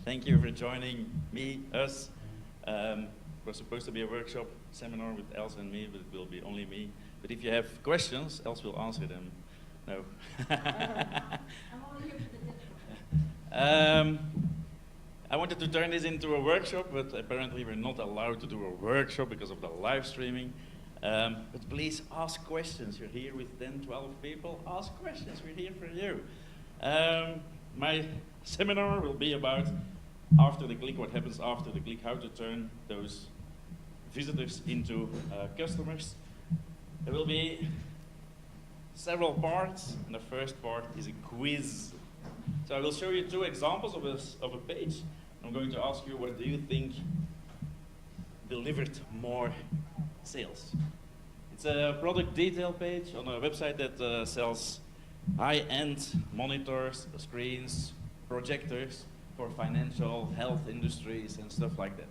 Thank you for joining us. It was supposed to be a workshop seminar with Els and me, but it will be only me. But if you have questions, Els will answer them. No. I'm only here for the demo. I wanted to turn this into a workshop, but apparently we're not allowed to do a workshop because of the live streaming. But please ask questions. You're here with 10, 12 people. Ask questions. We're here for you. My seminar will be about after the click, what happens after the click, how to turn those visitors into customers. There will be several parts, and the first part is a quiz. So I will show you two examples of a page. I'm going to ask you, what do you think delivered more sales? It's a product detail page on a website that sells high-end monitors, screens, projectors for financial, health industries and stuff like that.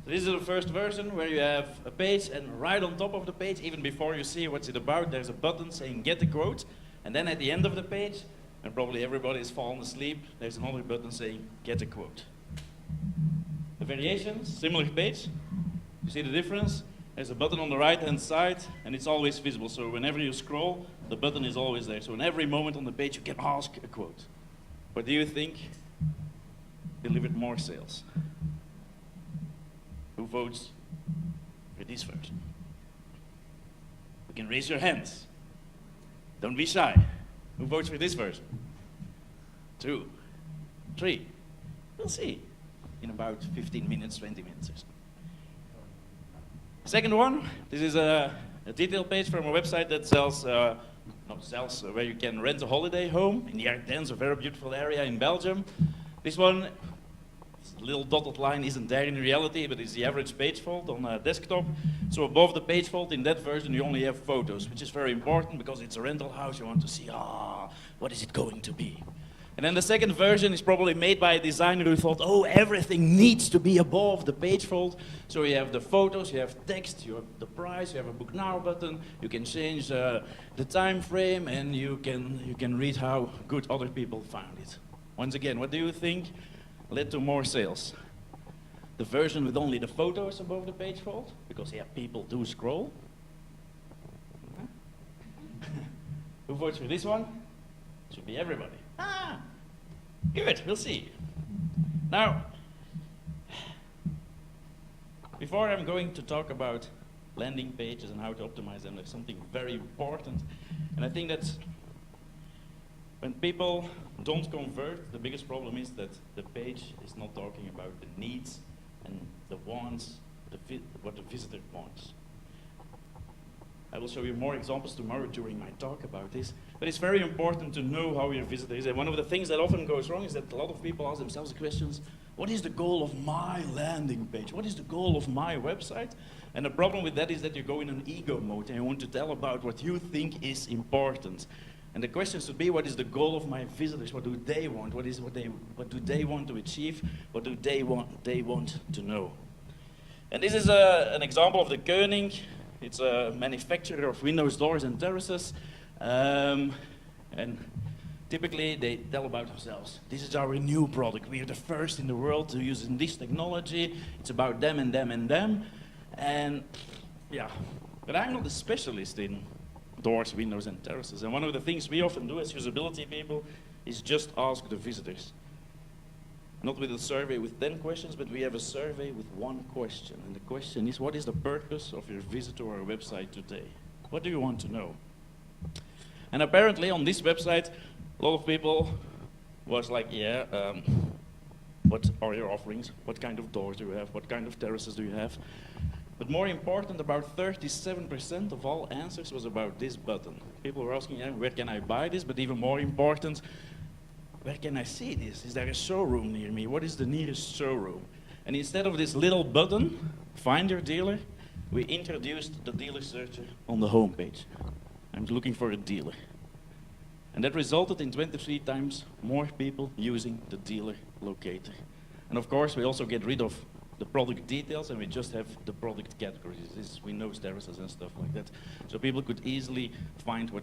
So this is the first version where you have a page, and right on top of the page, even before you see what's it about, there's a button saying get a quote. And then at the end of the page, and probably everybody is fallen asleep, there's another button saying get a quote. The variations, similar page. You see the difference? There's a button on the right-hand side, and it's always visible. So whenever you scroll, the button is always there. So in every moment on the page, you can ask a quote. What do you think delivered more sales? Who votes for this version? You can raise your hands. Don't be shy. Who votes for this version? 2, 3. We'll see in about 15 minutes, 20 minutes or so. Second one, this is a detail page from a website that sells, where you can rent a holiday home in the Ardennes, a very beautiful area in Belgium. This one, this little dotted line isn't there in reality, but it's the average page fault on a desktop. So above the page fault, in that version, you only have photos, which is very important because it's a rental house. You want to see, what is it going to be? And then the second version is probably made by a designer who thought, everything needs to be above the page fault. So you have the photos, you have text, you have the price, you have a book now button, you can change the time frame, and you can read how good other people found it. Once again, what do you think led to more sales? The version with only the photos above the page fault? Because people do scroll. Who votes for this one? Should be everybody. Good, we'll see. Now, before I'm going to talk about landing pages and how to optimize them, there's something very important. And I think that when people don't convert, the biggest problem is that the page is not talking about the needs and the wants, what the visitor wants. I will show you more examples tomorrow during my talk about this, but it's very important to know how your visitor is. And one of the things that often goes wrong is that a lot of people ask themselves the questions, what is the goal of my landing page? What is the goal of my website? And the problem with that is that you go in an ego mode and you want to tell about what you think is important. And the question should be, what is the goal of my visitors? What do they want? What do they want to achieve? What do they want to know? And this is an example of the Koenig. It's a manufacturer of windows, doors, and terraces. And typically, they tell about themselves. This is our new product. We are the first in the world to use this technology. It's about them and them and them. And but I'm not a specialist in doors, windows, and terraces. And one of the things we often do as usability people is just ask the visitors. Not with a survey with 10 questions, but we have a survey with 1 question. And the question is, what is the purpose of your visit to our website today? What do you want to know? And apparently on this website, a lot of people was like, what are your offerings? What kind of doors do you have? What kind of terraces do you have? But more important, about 37% of all answers was about this button. People were asking, where can I buy this? But even more important, where can I see this? Is there a showroom near me? What is the nearest showroom? And instead of this little button, find your dealer, we introduced the dealer searcher on the home page. I'm looking for a dealer. And that resulted in 23 times more people using the dealer locator. And of course, we also get rid of the product details and we just have the product categories. This is windows, terraces, and stuff like that. So people could easily find what